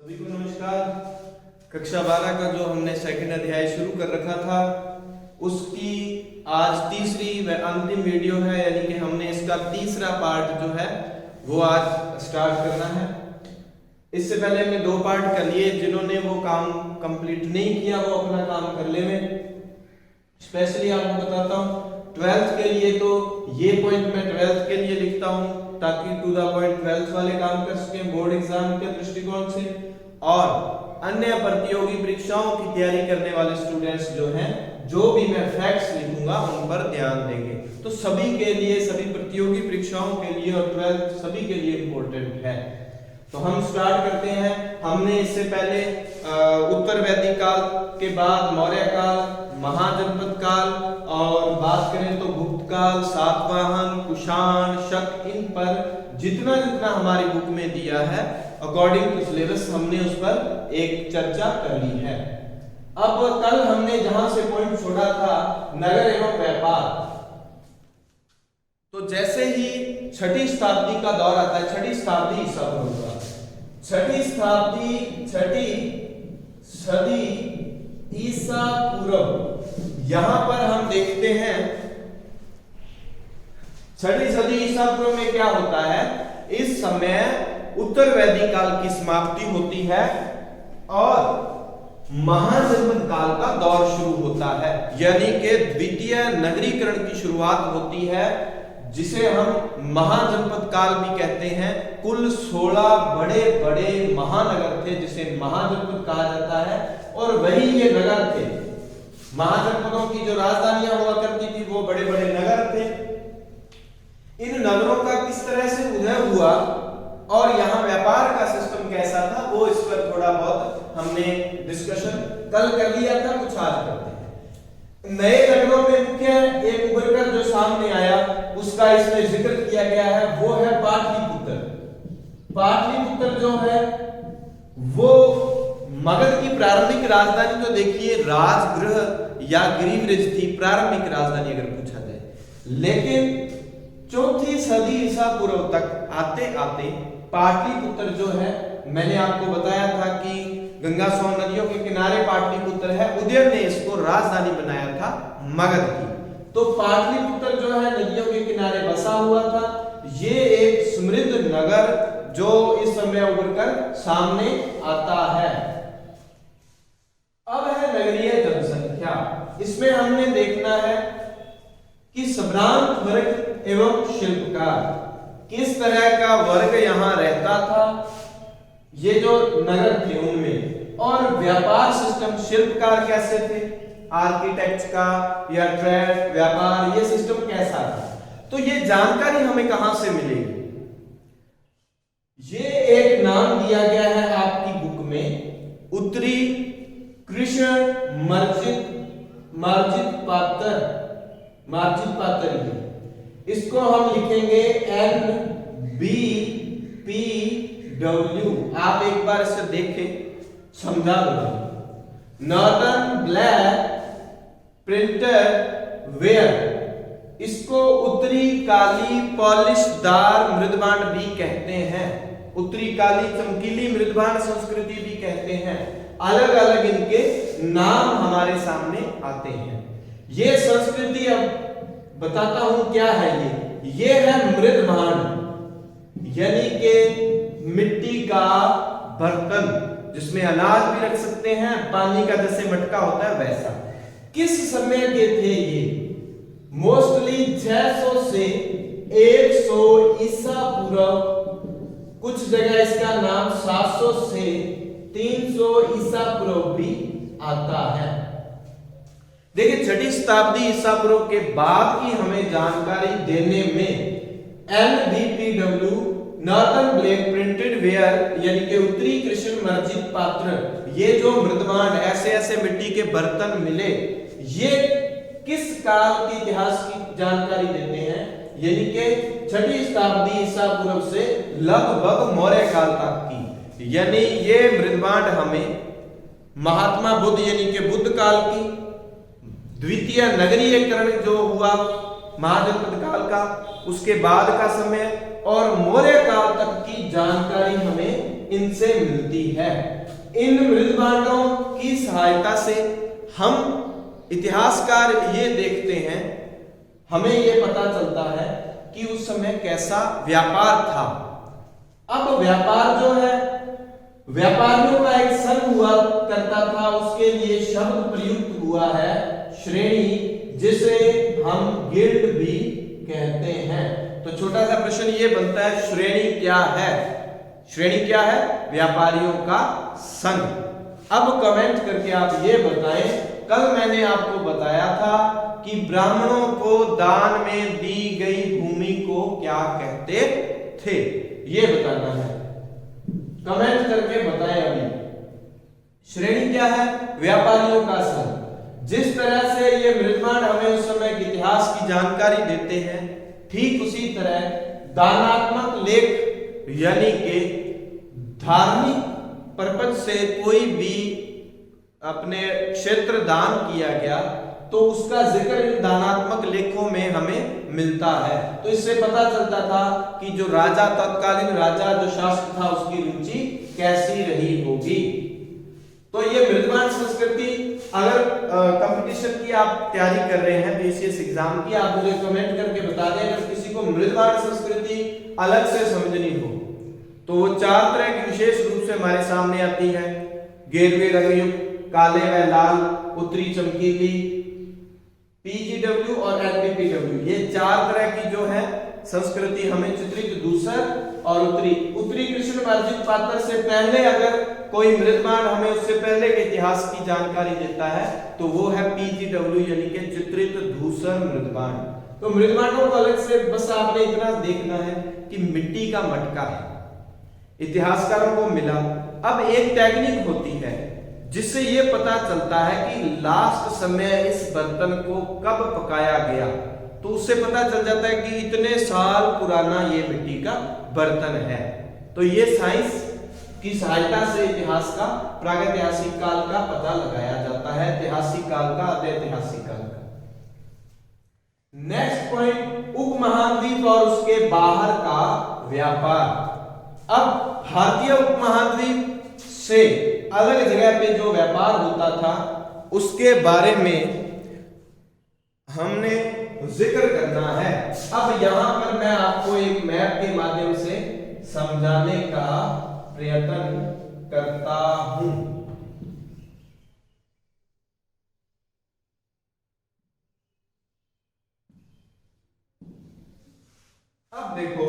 सभी को नमस्कार। कक्षा 12 का जो हमने सेकंड अध्याय शुरू कर रखा था उसकी आज तीसरी व अंतिम वीडियो है, यानी कि हमने इसका तीसरा पार्ट जो है वो आज स्टार्ट करना है। इससे पहले हमने 2 पार्ट कर लिए। जिन्होंने वो काम कंप्लीट नहीं किया वो अपना काम कर ले। मैं स्पेशली आपको बताता हूँ 12th के लिए, तो ये पॉइंट मैं 12th के लिए लिखता हूँ ताकि टू द पॉइंट 12th वाले काम कर सके बोर्ड एग्जाम के दृष्टिकोण से, और अन्य प्रतियोगी परीक्षाओं की तैयारी करने वाले स्टूडेंट्स जो हैं, जो भी मैं फैक्ट्स लिखूंगा उन पर ध्यान देंगे। तो सभी के लिए, सभी प्रतियोगी परीक्षाओं के लिए और 12th सभी के लिए इंपॉर्टेंट है। तो हम स्टार्ट करते हैं। हमने इससे पहले उत्तर वैदिक काल के बाद मौर्य काल, महाजनपद काल और बात करें तो गुप्त काल, सातवाहन, कुषाण, शक, इन पर जितना जितना हमारी बुक में दिया है अकॉर्डिंग टू सिलेबस हमने उस पर एक चर्चा कर ली है। अब कल हमने जहां से पॉइंट छोड़ा था नगर एवं व्यापार, तो जैसे ही 6ठी शताब्दी का दौर आता है, 6ठी शताब्दी ईसा पूर्व का, 6ठी सदी ईसा पूर्व, यहां पर हम देखते हैं 6ठी सदी ईसा पूर्व में क्या होता है। इस समय उत्तर वैदिक काल की समाप्ति होती है और महाजनपद काल का दौर शुरू होता है, यानी कि द्वितीय नगरीकरण की शुरुआत होती है, जिसे हम महाजनपद काल भी कहते हैं। कुल 16 बड़े बड़े महानगर थे जिसे महाजनपद कहा जाता है, और वही ये नगर थे। महाजनपदों की जो राजधानियां हुआ करती थी वो बड़े बड़े नगर थे। इन नगरों का किस तरह से उदय हुआ और यहाँ व्यापार का सिस्टम कैसा था, वो इस पर थोड़ा बहुत हमने डिस्कशन कल कर लिया था, कुछ आज करते हैं। नए नगरों में मुख्य एक उभरकर जो सामने आया उसका इसमें जिक्र किया गया है, वो है पाटलिपुत्र। पाटलिपुत्र जो है वो मगध की प्रारंभिक राजधानी, तो देखिए राजगृह या गिरिवृज थी प्रारंभिक राजधानी अगर पूछा जाए, लेकिन 4ठी सदी ईसा पूर्व तक आते आते पाटलिपुत्र जो है, मैंने आपको बताया था कि गंगा सोन नदियों के किनारे पाटलिपुत्र है, उदयन ने इसको राजधानी बनाया था मगध की। तो पाटलिपुत्र जो है नदियों के किनारे बसा हुआ था। ये एक समृद्ध नगर जो इस समय उभरकर सामने आता है। अब है नगरीय जनसंख्या। इसमें हमने देखना है कि सम्रांत वर्ग एवं शिल्पकार, किस तरह का वर्ग यहां रहता था, ये जो नगर थे उनमें, और व्यापार सिस्टम, शिल्पकार कैसे थे, आर्किटेक्ट का या ट्रेड व्यापार, ये सिस्टम कैसा था। तो ये जानकारी हमें कहां से मिलेगी, ये एक नाम दिया गया है आपकी बुक में, उत्तरी कृष्ण मार्जित पात्र। इसको हम लिखेंगे NBPW। आप एक बार इसे देखें, समझा दो। नॉर्दर्न ब्लैक प्रिंटेड वेयर, इसको उत्तरी काली पॉलिशदार मृदभांड भी कहते हैं, उत्तरी काली चमकीली मृदभांड संस्कृति भी कहते हैं। अलग अलग इनके नाम हमारे सामने आते हैं। ये संस्कृति अब बताता हूं क्या है ये है मृदभांड, यानी कि मिट्टी का बर्तन जिसमें अनाज भी रख सकते हैं, पानी का जैसे मटका होता है वैसा। किस समय के थे ये, मोस्टली 600 से 100 ईसा पूर्व, कुछ जगह इसका नाम 700 से 300 ईसा पूर्व भी आता है। देखिए 6ठी शताब्दी ईसा पूर्व के बाद की हमें जानकारी देने में NBPW, northern black printed ware, यानी कि उत्तरी कृष्ण मर्जित पात्र, ये जो मृदभांड, ऐसे ऐसे मिट्टी के बर्तन मिले, ये किस काल के इतिहास की जानकारी देते हैं, यानी कि 6ठी शताब्दी ईसा पूर्व से लगभग मौर्य काल तक की। यानी ये मृदभांड हमें महात्मा बुद्ध यानी कि बुद्ध काल की, द्वितीय नगरीयकरण जो हुआ महाजनपद काल का, उसके बाद का समय और मौर्य काल तक की जानकारी हमें इनसे मिलती है। इन मृद भांडों की सहायता से हम इतिहासकार ये देखते हैं, हमें ये पता चलता है कि उस समय कैसा व्यापार था। अब व्यापार जो है, व्यापारियों का एक संघ हुआ करता था, उसके लिए शब्द प्रयुक्त हुआ है श्रेणी, जिसे हम गिल्ड भी कहते हैं। तो छोटा सा प्रश्न ये बनता है, श्रेणी क्या है? श्रेणी क्या है? व्यापारियों का संघ। अब कमेंट करके आप ये बताएं, कल मैंने आपको बताया था कि ब्राह्मणों को दान में दी गई भूमि को क्या कहते थे, ये बताना है। कमेंट करके बताएं अभी। श्रेणी क्या है? व्यापारियों का संघ। जिस तरह से ये मृदभांड हमें उस समय के इतिहास की जानकारी देते हैं, ठीक उसी तरह दानात्मक लेख यानी कि धार्मिक पर्पज से कोई भी अपने क्षेत्र दान किया गया तो उसका जिक्र इन दानात्मक लेखों में हमें मिलता है। तो इससे पता चलता था कि जो राजा, तत्कालीन राजा जो शासक था, उसकी रुचि कैसी रही होगी। तो ये मृदभांड संस्कृति, अगर कंपटीशन की आप तैयारी कर रहे हैं बीसीएस एग्जाम की, आप मुझे कमेंट करके बता दें अगर किसी को मृदभांड संस्कृति अलग से समझनी हो तो वो 4 तरह की विशेष रूप से हमारे सामने आती है। गेरुए रंगयुक्त, काले व लाल, उत्तरी चमकीली, पीजीडब्ल्यू और एलपीपीडब्ल्यू, ये 4 तरह की जो है संस्कृति हमें चित्रित धूसर और उत्तरी कृष्ण वर्जित पात्र से पहले अगर कोई मृदभांड हमें उससे पहले के इतिहास की जानकारी देता है तो वो है पीजीडब्ल्यू यानी कि चित्रित धूसर मृदभांड। तो मृदभांडों को अलग से बस आपने इतना देखना है कि मिट्टी का मटका है, इतिहासकारों को मिला। अब एक टेक्निक होती है जिससे ये पता चलता है कि लास्ट समय इस बर्तन को कब पकाया गया, तो उससे पता चल जाता है कि इतने साल पुराना ये मिट्टी का बर्तन है। तो ये साइंस की सहायता से इतिहास का, प्रागैतिहासिक काल का पता लगाया जाता है, ऐतिहासिक काल का, अतिहासिक काल का। नेक्स्ट पॉइंट, उपमहाद्वीप और उसके बाहर का व्यापार। अब भारतीय उपमहाद्वीप से अलग जगह पे जो व्यापार होता था उसके बारे में हमने जिक्र करना है। अब यहां पर मैं आपको एक मैप के माध्यम से समझाने का प्रयत्न करता हूं। अब देखो,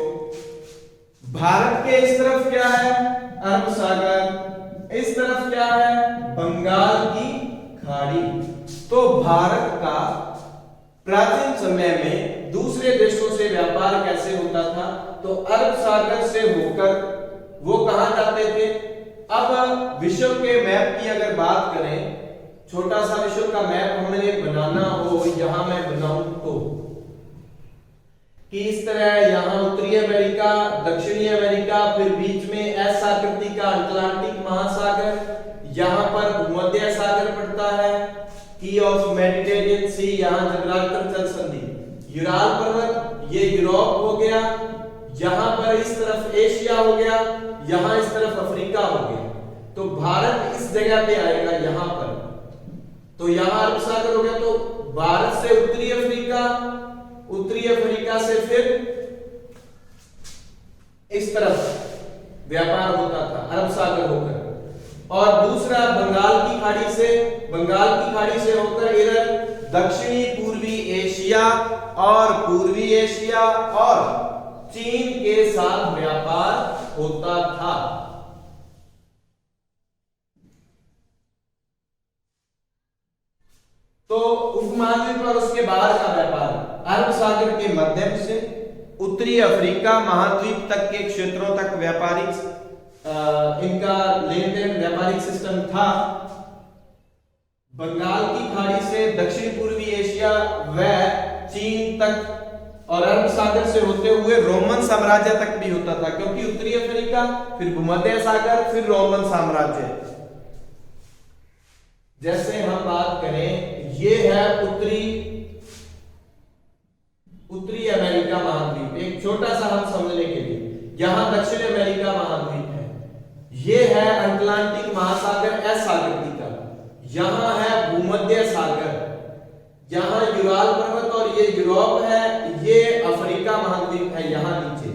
भारत के इस तरफ क्या है? अरब सागर, इस तरफ क्या है? बंगाल की खाड़ी। तो भारत का प्राचीन समय में दूसरे देशों से व्यापार कैसे होता था? तो अरब सागर से होकर वो कहां जाते थे? अब विश्व के मैप की अगर बात करें, छोटा सा विश्व का मैप हमें बनाना हो, यहां मैं बनाऊं तो कि इस तरह यहां उत्तरी अमेरिका, दक्षिणी अमेरिका, फिर बीच में एस आकृति का अटलांटिक महासागर, यहां पर भूमध्य सागर पड़ता है, की ऑफ मेडिटेरियन सी, यहां जिब्राल्टर जल संधि, यूराल पर्वत ये यूरोप हो गया, यहां पर इस तरफ एशिया हो गया, यहां इस तरफ अफ्रीका हो गया। तो भारत इस जगह पे आएगा यहां पर, तो यहां अरब सागर हो गया। तो भारत से उत्तरी अफ्रीका, उत्तरी अफ्रीका से फिर इस तरफ व्यापार होता था अरब सागर होकर, और दूसरा बंगाल की खाड़ी से, बंगाल की खाड़ी से होकर इधर दक्षिणी पूर्वी एशिया और पूर्वी एशिया और चीन के साथ व्यापार होता था। तो उपमहाद्वीप और उसके बाहर का व्यापार अरब सागर के माध्यम से उत्तरी अफ्रीका महाद्वीप तक के क्षेत्रों तक व्यापारिक इनका लेन देन व्यापारिक सिस्टम था। बंगाल की खाड़ी से दक्षिण पूर्वी एशिया व चीन तक और अरब सागर से होते हुए रोमन साम्राज्य तक भी होता था, क्योंकि उत्तरी अफ्रीका, फिर भूमध्य सागर, फिर रोमन साम्राज्य। जैसे हम बात करें, ये है उत्तरी अमेरिका महाद्वीप, एक छोटा सा हम समझने के लिए, यहां दक्षिण अमेरिका महाद्वीप है, ये है अटलांटिक महासागर एस आकृति का, यहां है भूमध्य सागर, यहां यूराल पर्वत और ये यूरोप है, ये अफ्रीका महाद्वीप है, यहां नीचे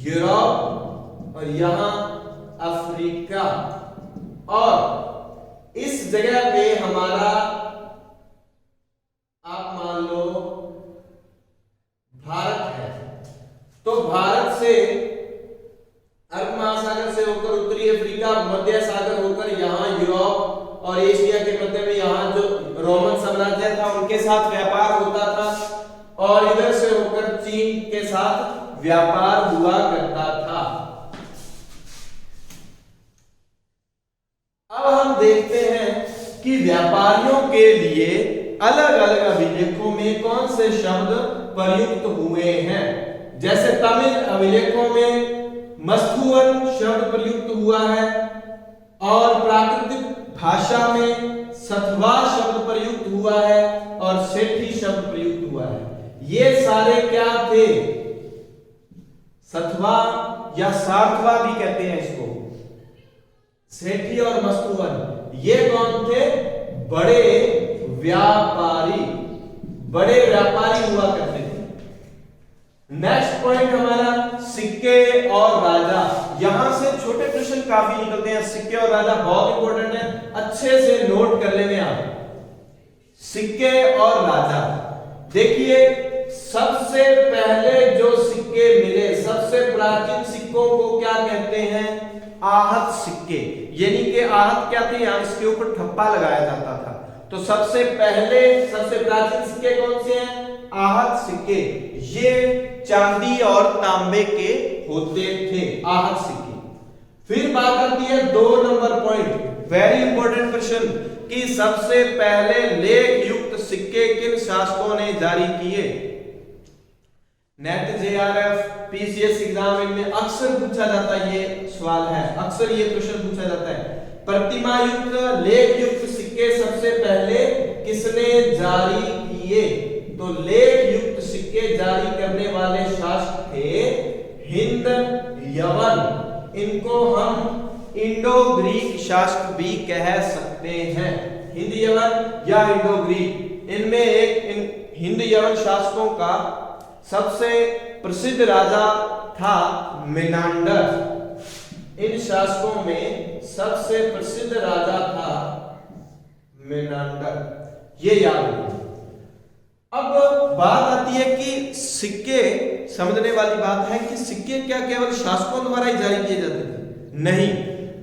यूरोप और यहां अफ्रीका, और इस जगह पे हमारा आप मान लो भारत है। तो भारत से अरब महासागर से होकर उत्तरी अफ्रीका, मध्य सागर होकर यहाँ यूरोप और एशिया के मध्य में यहाँ जो रोमन साम्राज्य था उनके साथ व्यापार होता था, और इधर से होकर चीन के साथ व्यापार हुआ करता था। अब हम देखते हैं कि व्यापारियों के लिए अलग अलग अभिलेखों में कौन से शब्द प्रयुक्त हुए हैं। जैसे तमिल अभिलेखों में मस्तुवन शब्द प्रयुक्त हुआ है, और प्राकृतिक भाषा में सतवा शब्द प्रयुक्त हुआ है, और सेठी शब्द प्रयुक्त हुआ है। ये सारे क्या थे? सतवा या सार्थवा भी कहते हैं इसको, सेठी और मस्तुवन। ये कौन थे? बड़े व्यापारी, बड़े व्यापारी हुआ करते थे। नेक्स्ट पॉइंट हमारा सिक्के और राजा। यहां से छोटे प्रश्न काफी निकलते हैं, सिक्के और राजा बहुत इंपॉर्टेंट है, अच्छे से नोट कर लेने आप। सिक्के और राजा, देखिए सबसे पहले जो सिक्के मिले, सबसे प्राचीन सिक्कों को क्या कहते हैं? आहत सिक्के। यानी कि आहत क्या थे? यहां इसके ऊपर ठप्पा लगाया जाता था। तो सबसे पहले सबसे प्राचीन सिक्के कौन से हैं? आहत सिक्के। ये चांदी और तांबे के होते थे, आहत सिक्के। फिर बात आती है 2 नंबर पॉइंट, वेरी इंपॉर्टेंट प्रश्न, कि सबसे पहले लेख युक्त सिक्के किन शासकों ने जारी किए? नेट, जेआरएफ, पीसीएस एग्जाम इनमें अक्सर पूछा जाता है, ये सवाल है, अक्सर ये क्वेश्चन पूछा जाता है। प्रतिमा युक्त, लेख युक्त सिक्के सबसे पहले किसने जारी किए? तो लेख युक्त सिक्के जारी करने वाले शासक थे हिंद यवन। इनको हम इंडो ग्रीक शासक भी कह सकते हैं, हिंद यवन या इंडो ग्रीक। इनमें एक हिंद यवन शासकों का सबसे प्रसिद्ध राजा था मेनांडर। इन शासकों में सबसे प्रसिद्ध राजा था मेनांडर, ये याद रखिए। अब बात आती है कि सिक्के, समझने वाली बात है कि सिक्के क्या केवल शासकों द्वारा ही जारी किए जाते थे? नहीं,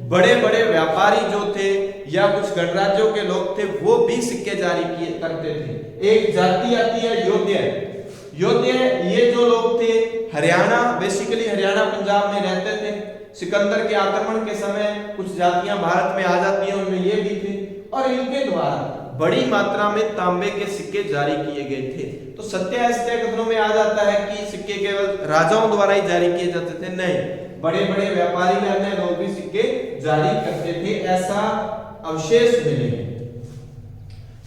बड़े बड़े व्यापारी जो थे या कुछ गणराज्यों के लोग थे वो भी सिक्के जारी किए करते थे। एक जाति आती है योध्य। योध्य ये जो लोग थे हरियाणा, बेसिकली हरियाणा पंजाब में रहते थे। सिकंदर के आक्रमण के समय कुछ जातियां भारत में आ जाती हैं, उनमें ये भी थे, और इनके द्वारा बड़ी मात्रा में तांबे के सिक्के जारी किए गए थे। तो सत्यासत्य कथनों में आ जाता है कि सिक्के केवल राजाओं द्वारा ही जारी किए जाते थे, नहीं, बड़े बड़े व्यापारी अन्य लोग भी सिक्के जारी करते थे, ऐसा अवशेष मिले हैं।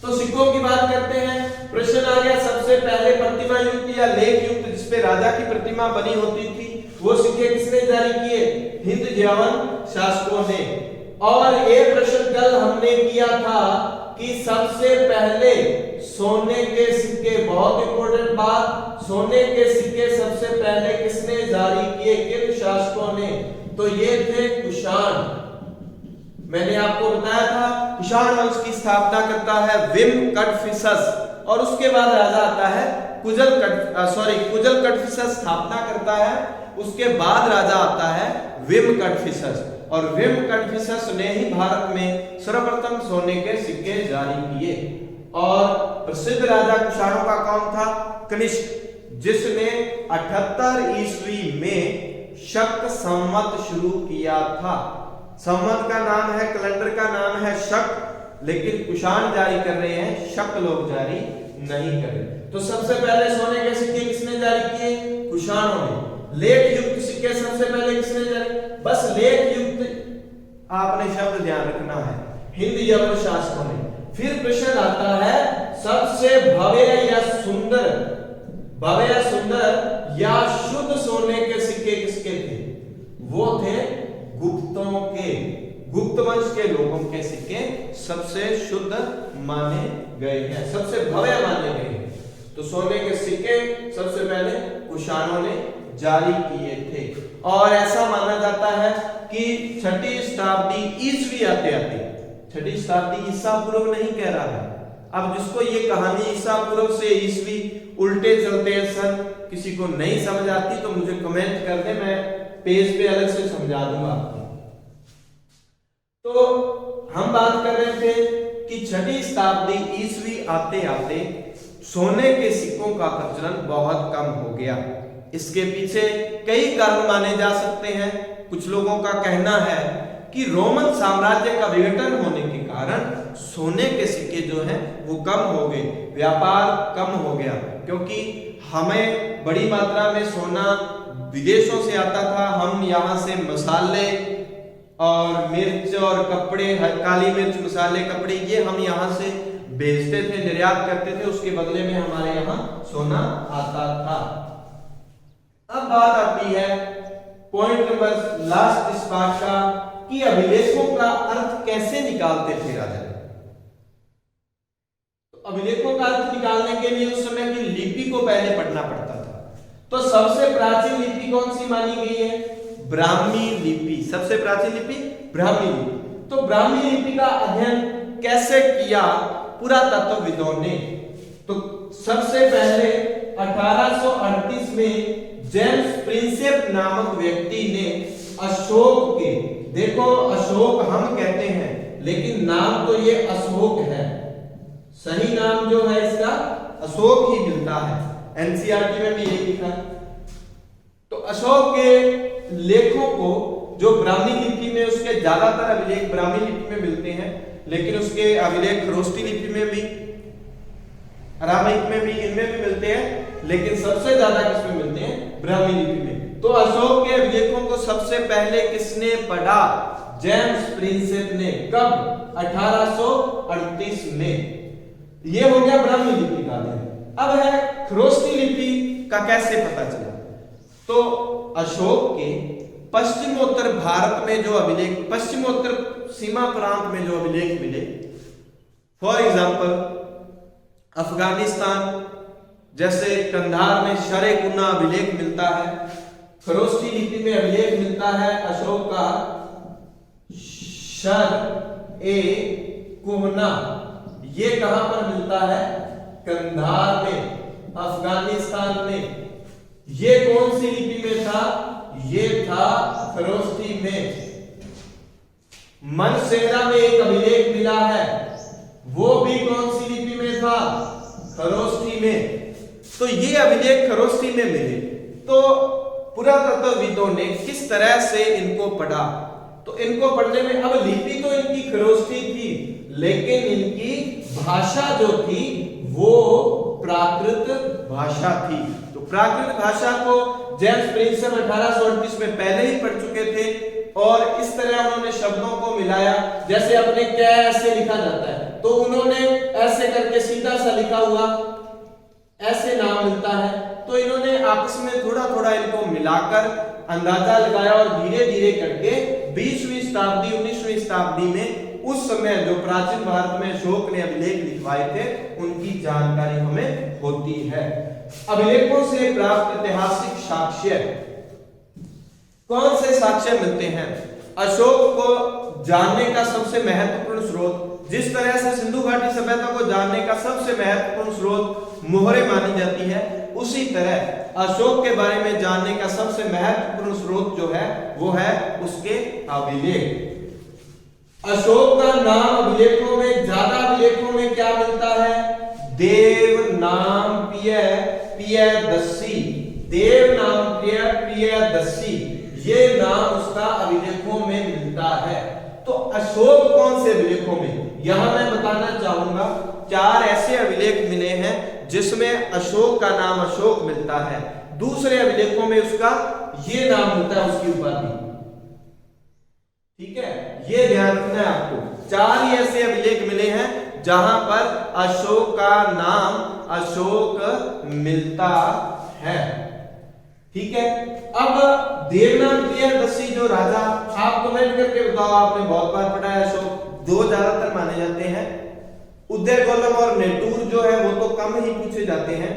तो सिक्कों की बात करते हैं। प्रश्न आ गया सबसे पहले प्रतिमा युक्त या लेख युक्त जिसपे राजा की प्रतिमा बनी होती थी, वो सिक्के किसने जारी किए? हिंद यवन शासकों ने। और ये प्रश्न कल हमने किया था कि सबसे पहले सोने के सिक्के, बहुत इंपॉर्टेंट बात, सोने के सिक्के सबसे पहले किसने जारी किए, किन शासकों ने? तो ये थे कुषाण। मैंने आपको बताया था कुषाण वंश की स्थापना करता है विम कटफिसस, और उसके बाद राजा आता है कुजल कटफिसस स्थापना करता है, उसके बाद राजा आता है विम कटफिसस, और विम कटफिसस ने ही भारत में सर्वप्रथम सोने के सिक्के जारी किए। और प्रसिद्ध राजा कुषाणों का कौन था? कनिष्क, जिसने 78 ईस्वी में शक संवत शुरू किया था। संवत का नाम है, कैलेंडर का नाम है शक, लेकिन कुषाण जारी कर रहे हैं, शक लोग जारी नहीं कर रहे। तो सबसे पहले सोने के सिक्के किसने जारी किए? कुषाणों ने। लेख युक्त सिक्के सबसे पहले किसने जारी? बस लेख युक्त आपने शब्द ध्यान रखना है, हिंद यवन शासकों ने। फिर प्रश्न आता है सबसे भव्य या सुंदर, भव्य सुंदर या शुद्ध सोने के सिक्के किसके थे? वो थे गुप्तों के, गुप्त वंश के लोगों के सिक्के सबसे शुद्ध माने गए हैं, सबसे भव्य माने गए हैं। तो सोने के सिक्के सबसे पहले कुषाणों ने जारी किए थे और ऐसा माना जाता है कि 6ठी शताब्दी ईसवी आते आते, 6ठी शताब्दी ईसा पूर्व नहीं कह रहा है। अब जिसको ये कहानी ईसा पूर्व से ईसवी उल्टे चलते हैं सन, किसी को नहीं समझ आती तो मुझे कमेंट कर दे, मैं पेज पे अलग से समझा दूंगा आपको। तो हम बात कर रहे थे कि 6ठी शताब्दी ईसवी आते आते सोने के सिक्कों का प्रचलन बहुत कम हो गया। इसके पीछे कई कारण माने जा सकते हैं। कुछ लोगों का कहना है कि रोमन साम्राज्य का विघटन होने के कारण सोने के सिक्के जो हैं वो कम हो गए, व्यापार कम हो गया, क्योंकि हमें बड़ी मात्रा में सोना विदेशों से आता था। हम यहाँ से मसाले और मिर्च और कपड़े, काली मिर्च, मसाले, कपड़े, ये हम यहाँ से बेचते थे, निर्यात करते थे, उसके बदले में हमारे यहाँ सोना आता था। अब बात आती है पॉइंट नंबर लास्ट इस पार्ट का कि अभिलेखों का अर्थ कैसे निकालते थे राजा। तो अभिलेखों का अर्थ निकालने के लिए उस समय की लिपि को पहले पढ़ना पड़ता था। तो सबसे प्राचीन लिपि कौन सी मानी गई है? ब्राह्मी लिपि। सबसे प्राचीन लिपि ब्राह्मी लिपि। तो ब्राह्मी लिपि का अध्ययन कैसे किया पुरातत्वविदों ने? तो सबसे पहले 1838 में जेम्स प्रिंसेप नामक व्यक्ति ने अशोक के, देखो अशोक हम कहते हैं लेकिन नाम तो ये अशोक है, सही नाम जो है इसका अशोक ही मिलता है, एनसीईआरटी में भी यही लिखा। तो अशोक के लेखों को जो ब्राह्मी लिपि में, उसके ज्यादातर अभिलेख ब्राह्मी लिपि में मिलते हैं, लेकिन उसके अभिलेख खरोष्टी लिपि में भी, अरामिक में भी, इनमें भी मिलते हैं, लेकिन सबसे ज्यादा किसमें मिलते हैं? ब्राह्मी लिपि में। तो अशोक के अभिलेखों को सबसे पहले किसने पढ़ा? जेम्स प्रिंसेप ने। कब? 1838 में। ये हो गया ब्राह्मी लिपि का अध्ययन। अब है खरोष्टी लिपि का कैसे पता चला? तो अशोक के पश्चिमोत्तर भारत में जो अभिलेख, पश्चिमोत्तर सीमा प्रांत में जो अभिलेख मिले, फॉर एग्जाम्पल अफगानिस्तान, जैसे कंधार में शर-ए-कुना अभिलेख मिलता है, खरोष्टी लिपि में अभिलेख मिलता है अशोक का शर-ए-कुना। ये कहां पर मिलता है? कंधार में, अफगानिस्तान में। ये कौन सी लिपि में था? ये था खरोष्टी में। मनसेरा में एक अभिलेख मिला है, वो भी कौन सी लिपि में था? खरोष्टी में। तो ये अभिलेख खरोष्टी में मिले। तो पुरातत्वविदों ने किस तरह से इनको पढ़ा? तो इनको पढ़ने में, अब लिपि तो इनकी खरोष्टी थी, लेकिन इनकी भाषा जो थी वो प्राकृत भाषा थी। तो प्राकृत भाषा को जेम्स प्रिंसेप 1838 में पहले ही पढ़ चुके थे और इस तरह उन्होंने शब्दों को मिलाया। जैसे अपने क्या ऐसे लिखा जाता है, तो उन्होंने ऐसे करके सीधा सा लिखा हुआ ऐसे नाम मिलता है। तो इन्होंने आपस में थोड़ा थोड़ा इनको मिलाकर अंदाजा लगाया और धीरे धीरे करके 20वीं शताब्दी 19वीं शताब्दी में उस समय जो प्राचीन भारत में अशोक ने अभिलेख लिखवाए थे उनकी जानकारी हमें होती है। अभिलेखों से प्राप्त ऐतिहासिक साक्ष्य, कौन से साक्ष्य मिलते हैं? अशोक को जानने का सबसे महत्वपूर्ण स्रोत, जिस तरह से सिंधु घाटी सभ्यता को जानने का सबसे महत्वपूर्ण स्रोत मोहरें मानी जाती है, उसी तरह अशोक के बारे में जानने का सबसे महत्वपूर्ण स्रोत जो है वो है उसके अभिलेख। अशोक का नाम अभिलेखों में, ज्यादा अभिलेखों में क्या मिलता है? देव नाम पियदस्सी, देव नाम पियदस्सी, ये नाम उसका अभिलेखों में मिलता है। तो अशोक कौन से अभिलेखों में? यहां मैं बताना चाहूंगा 4 ऐसे अभिलेख मिले हैं जिसमें अशोक का नाम अशोक मिलता है, दूसरे अभिलेखों में उसका ये नाम मिलता है, उसकी उपाधि। ठीक है, ये ध्यान रखना है आपको। 4 ही ऐसे अभिलेख मिले हैं जहां पर अशोक का नाम अशोक मिलता है। ठीक है। अब देवनाम प्रियदर्शी जो राजा, आप कमेंट करके बताओ, आपने बहुत बार पढ़ा है अशोक, दो ज्यादातर माने जाते हैं, उदयगोलम और नेटूर जो है वो तो कम ही पूछे जाते हैं।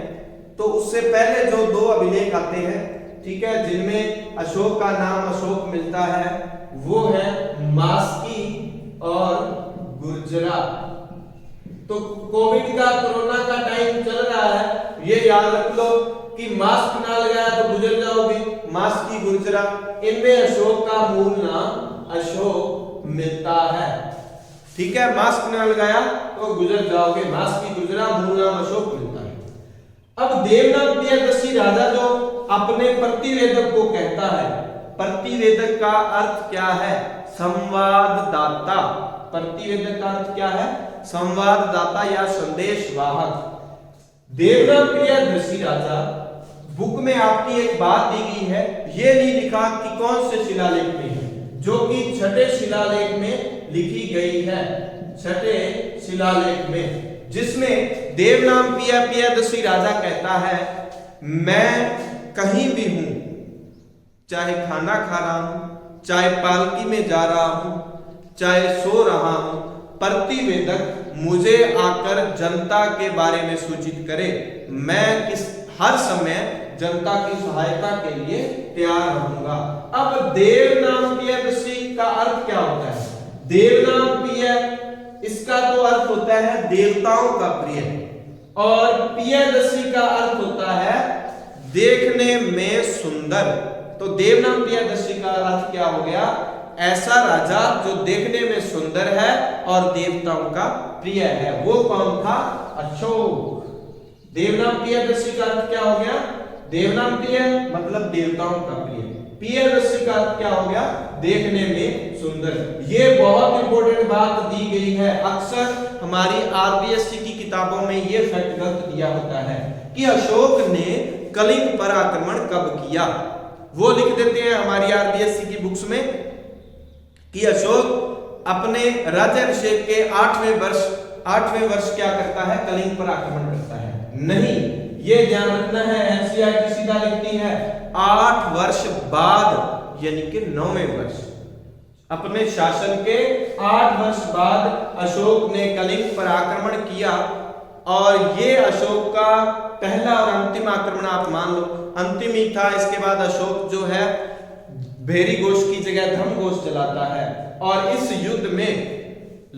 तो उससे पहले जो दो अभिलेख आते हैं, ठीक है, जिनमें अशोक का नाम अशोक मिलता है, वो है मास्की और गुर्जरा। तो कोविड का, कोरोना का टाइम चल रहा है, ये याद रख लो कि मास्क ना लगाया तो गुजर जाओगे, मास्की गुर्जरा, इनमें अशोक का मूल नाम अशोक मिलता है, ठीक है। मास्क ना लगाया तो गुजर जाओगे, मास्की गुर्जरा, मूल नाम अशोक मिलता है। अब देवनाम प्रियदर्शी राजा जो अपने प्रतिवेदक को कहता है, प्रतिवेदक का अर्थ क्या है? संवाददाता। प्रतिवेदक का अर्थ क्या है? संवाददाता या संदेश वाहक। देवनाम प्रियदर्शी राजा, बुक में आपकी एक बात दी गई है, ये नहीं लिखा कि कौन से शिलालेख में है, जो कि छठे शिलालेख में लिखी गई है, छठे शिलालेख में, जिसमें देवनाम प्रियदर्शी राजा कहता है, मैं कहीं भी हूं, चाहे खाना खा रहा हूं, चाहे पालकी में जा रहा हूं, चाहे सो रहा हूं, प्रतिवेदक मुझे आकर जनता के बारे में सूचित करे, मैं हर समय जनता की सहायता के लिए तैयार रहूंगा। अब देवनाम प्रियदर्शी का अर्थ क्या होता है? देवनाम प्रिय, इसका तो अर्थ होता है देवताओं का प्रिय, और प्रियदर्शी का अर्थ होता है देखने में सुंदर। तो देवनाम प्रियदर्शी का अर्थ क्या हो गया? ऐसा राजा जो देखने में सुंदर है और देवताओं का प्रिय है। वो कौन था? अशोक। देवनाम प्रियदर्शी का अर्थ क्या हो गया? देवनाम प्रिय मतलब देवताओं का प्रिय, प्रियदर्शी का अर्थ क्या हो गया? देखने में सुंदर। ये बहुत इंपॉर्टेंट बात दी गई है, अक्सर हमारी आरबीएससी की किताबों में ये फैक्ट गलत दिया होता है कि अशोक ने कलिंग पर आक्रमण कब किया। वो लिख देते हैं हमारी आरबीएससी की बुक्स में कि अशोक अपने राज्याभिषेक के 8वें वर्ष क्या करता है? कलिंग पर आक्रमण करता है। नहीं, ये ध्यान रखना है, एनसीईआरटी सीधा लिखती है 8 वर्ष बाद, यानी कि 9वें वर्ष, अपने शासन के 8 वर्ष बाद अशोक ने कलिंग पर आक्रमण किया। और ये अशोक का पहला और अंतिम आक्रमण आप मान लो, अंतिम ही था। इसके बाद अशोक जो है भेरी घोष की जगह धम घोष चलाता है, और इस युद्ध में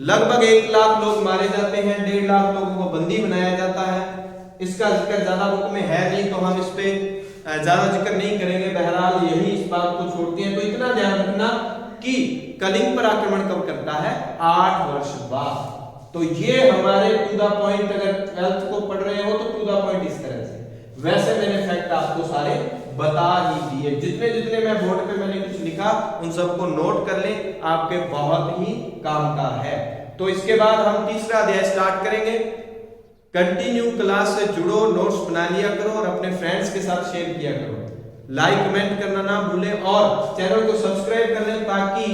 लगभग 1 लाख लोग मारे जाते हैं, 1.5 लाख लोगों को बंदी बनाया जाता है। इसका जिक्र ज्यादा बुक में है नहीं, तो हम इस पे ज्यादा जिक्र नहीं करेंगे। बहरहाल यही इस बात को छोड़ती है। तो इतना ध्यान रखना कि कलिंग पर आक्रमण कब करता है? 8 वर्ष बाद। तो ये हमारे टू द पॉइंट, अगर 12th को पढ़ रहे हो तो टू द पॉइंट इस तरह से। वैसे मैंने फैक्ट आपको सारे बता ही दिए, जितने जितने मैं बोर्ड पे मैंने कुछ लिखा उन सबको नोट कर लें, आपके बहुत ही काम का है। तो इसके बाद हम तीसरा अध्याय स्टार्ट करेंगे। कंटिन्यू क्लास से जुड़ो, नोट्स बना लिया करो और अपने फ्रेंड्स के साथ शेयर किया करो। लाइक कमेंट करना ना भूलें और चैनल को सब्सक्राइब कर लें, ताकि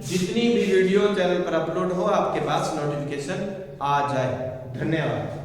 जितनी भी वीडियो चैनल पर अपलोड हो आपके पास नोटिफिकेशन आ जाए। धन्यवाद।